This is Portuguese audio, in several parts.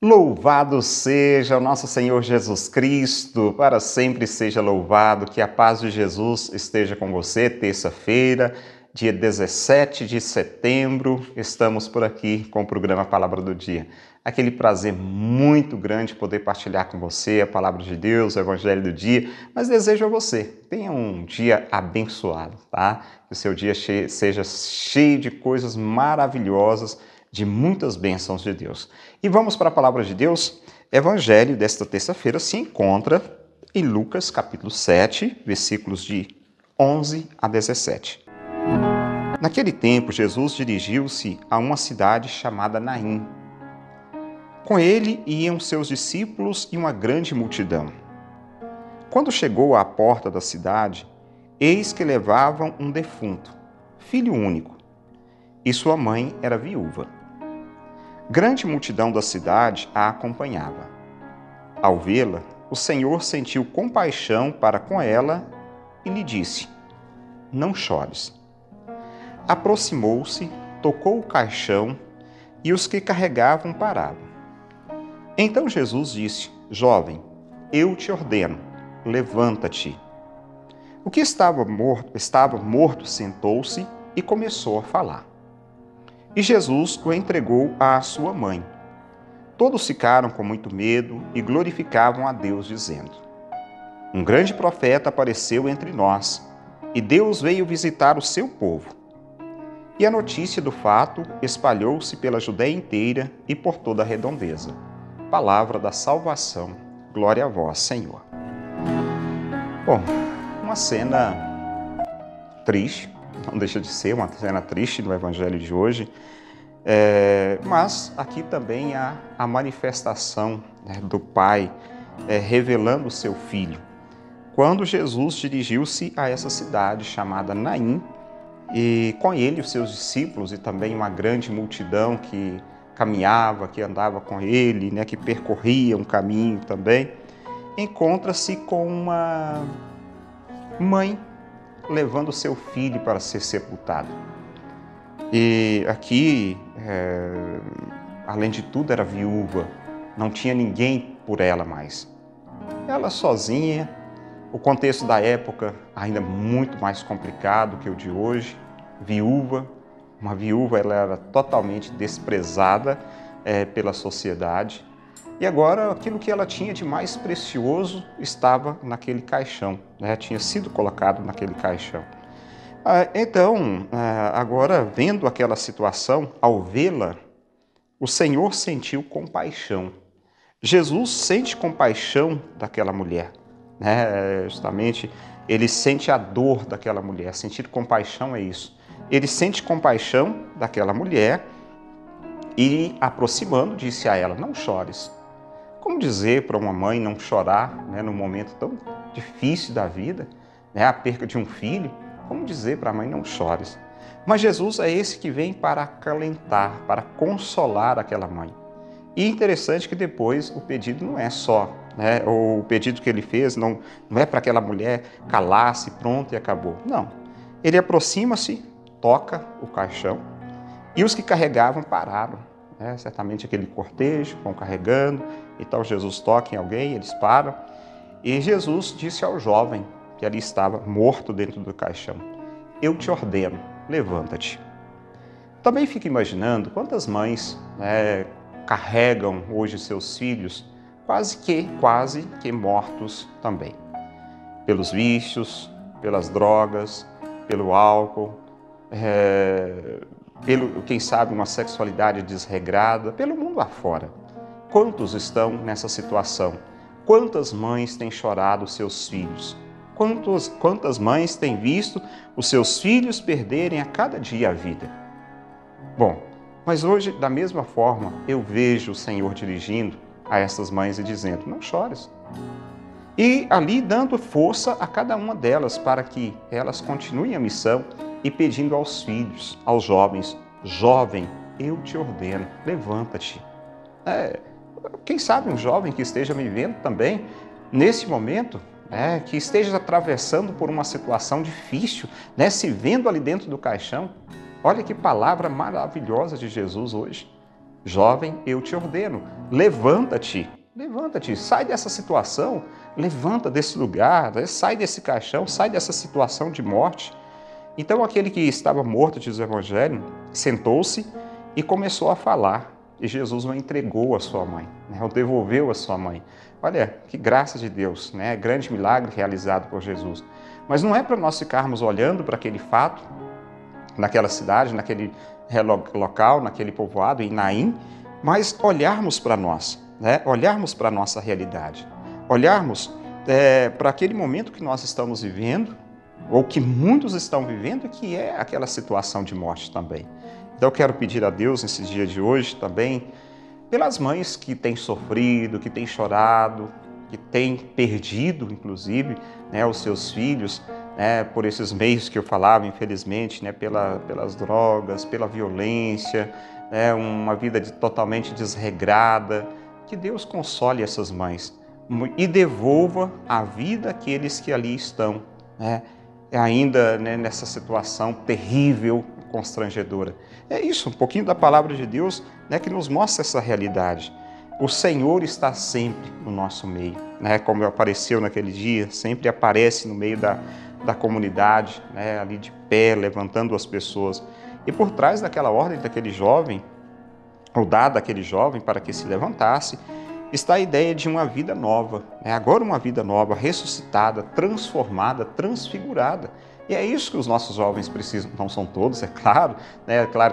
Louvado seja o nosso Senhor Jesus Cristo, para sempre seja louvado, que a paz de Jesus esteja com você. Terça-feira, dia 17 de setembro, estamos por aqui com o programa Palavra do Dia. Aquele prazer muito grande poder partilhar com você a Palavra de Deus, o Evangelho do dia, mas desejo a você, tenha um dia abençoado, tá? Que o seu dia seja cheio de coisas maravilhosas, de muitas bênçãos de Deus. E vamos para a Palavra de Deus. Evangelho desta terça-feira se encontra em Lucas, capítulo 7, versículos de 11 a 17. Naquele tempo, Jesus dirigiu-se a uma cidade chamada Naim. Com ele iam seus discípulos e uma grande multidão. Quando chegou à porta da cidade, eis que levavam um defunto, filho único, e sua mãe era viúva. Grande multidão da cidade a acompanhava. Ao vê-la, o Senhor sentiu compaixão para com ela e lhe disse: Não chores. Aproximou-se, tocou o caixão e os que carregavam pararam. Então Jesus disse: Jovem, eu te ordeno, levanta-te. O que estava morto sentou-se e começou a falar. E Jesus o entregou à sua mãe. Todos ficaram com muito medo e glorificavam a Deus, dizendo: Um grande profeta apareceu entre nós, e Deus veio visitar o seu povo. E a notícia do fato espalhou-se pela Judéia inteira e por toda a redondeza. Palavra da salvação. Glória a vós, Senhor. Bom, uma cena triste, não deixa de ser uma cena triste no Evangelho de hoje, mas aqui também há a manifestação do Pai revelando o seu Filho. Quando Jesus dirigiu-se a essa cidade chamada Naim, e com ele os seus discípulos e também uma grande multidão que caminhava, que andava com ele, que percorria um caminho também, encontra-se com uma mãe levando seu filho para ser sepultado. E aqui, além de tudo, era viúva, não tinha ninguém por ela mais. Ela sozinha, o contexto da época ainda muito mais complicado que o de hoje, viúva. Uma viúva, ela era totalmente desprezada pela sociedade. E agora, aquilo que ela tinha de mais precioso estava naquele caixão, tinha sido colocado naquele caixão. Então, agora, vendo aquela situação, ao vê-la, o Senhor sentiu compaixão. Jesus sente compaixão daquela mulher, justamente, ele sente a dor daquela mulher. Sentir compaixão é isso. Ele sente compaixão daquela mulher e, aproximando, disse a ela: Não chores. Como dizer para uma mãe não chorar num momento tão difícil da vida, a perca de um filho? Como dizer para a mãe não chores? Mas Jesus é esse que vem para acalentar, para consolar aquela mãe. E interessante que depois o pedido não é só, o pedido que ele fez não é para aquela mulher calar-se, pronto e acabou. Não. Ele aproxima-se, toca o caixão e os que carregavam pararam. Certamente aquele cortejo, vão carregando, então Jesus toca em alguém, eles param. E Jesus disse ao jovem que ali estava morto dentro do caixão: Eu te ordeno, levanta-te. Também fico imaginando quantas mães carregam hoje seus filhos quase que mortos também. Pelos vícios, pelas drogas, pelo álcool, pelo, quem sabe, uma sexualidade desregrada, pelo mundo afora. Quantos estão nessa situação? Quantas mães têm chorado seus filhos? Quantas mães têm visto os seus filhos perderem a cada dia a vida? Bom, mas hoje, da mesma forma, eu vejo o Senhor dirigindo a essas mães e dizendo: Não chores. E ali dando força a cada uma delas para que elas continuem a missão e pedindo aos filhos, aos jovens: Jovem, eu te ordeno, levanta-te. Quem sabe um jovem que esteja me vendo também, nesse momento, que esteja atravessando por uma situação difícil, se vendo ali dentro do caixão. Olha que palavra maravilhosa de Jesus hoje. Jovem, eu te ordeno, levanta-te. Levanta-te, sai dessa situação, levanta desse lugar, sai desse caixão, sai dessa situação de morte. Então aquele que estava morto, diz o Evangelho, sentou-se e começou a falar. E Jesus o entregou à sua mãe, o devolveu à sua mãe. Olha, que graça de Deus, grande milagre realizado por Jesus. Mas não é para nós ficarmos olhando para aquele fato, naquela cidade, naquele local, naquele povoado, em Naim, mas olharmos para nós, olharmos para a nossa realidade, olharmos para aquele momento que nós estamos vivendo, ou que muitos estão vivendo, que é aquela situação de morte também. Então eu quero pedir a Deus nesse dia de hoje também, pelas mães que têm sofrido, que têm chorado, que têm perdido, inclusive, os seus filhos, por esses meios que eu falava, infelizmente, pelas drogas, pela violência, uma vida totalmente desregrada. Que Deus console essas mães e devolva a vida àqueles que ali estão, ainda nessa situação terrível, constrangedora. É isso, um pouquinho da palavra de Deus, que nos mostra essa realidade. O Senhor está sempre no nosso meio, como apareceu naquele dia, sempre aparece no meio da comunidade, ali de pé, levantando as pessoas. E por trás daquela ordem daquele jovem, ou dada àquele jovem para que se levantasse, está a ideia de uma vida nova, agora uma vida nova, ressuscitada, transformada, transfigurada. E é isso que os nossos jovens precisam, não são todos, é claro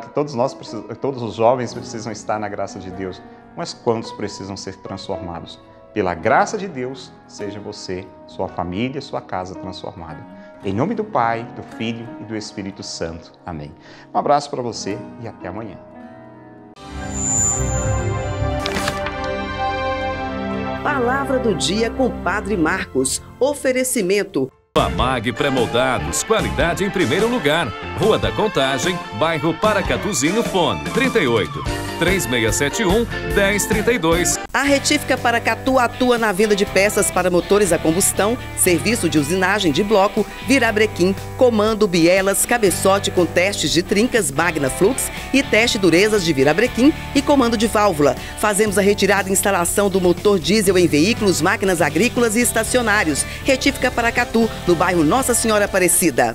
que todos os jovens precisam estar na graça de Deus, mas quantos precisam ser transformados? Pela graça de Deus, seja você, sua família, sua casa transformada. Em nome do Pai, do Filho e do Espírito Santo. Amém. Um abraço para você e até amanhã. Palavra do dia com Padre Marcos. Oferecimento. Amag Pré-Moldados, qualidade em primeiro lugar. Rua da Contagem, bairro Paracatuzinho, fone 38 3671 1032. A Retífica Paracatu atua na venda de peças para motores a combustão, serviço de usinagem de bloco, virabrequim, comando, bielas, cabeçote com testes de trincas, Magna Flux e teste durezas de virabrequim e comando de válvula. Fazemos a retirada e instalação do motor diesel em veículos, máquinas agrícolas e estacionários. Retífica Paracatu, no bairro Nossa Senhora Aparecida.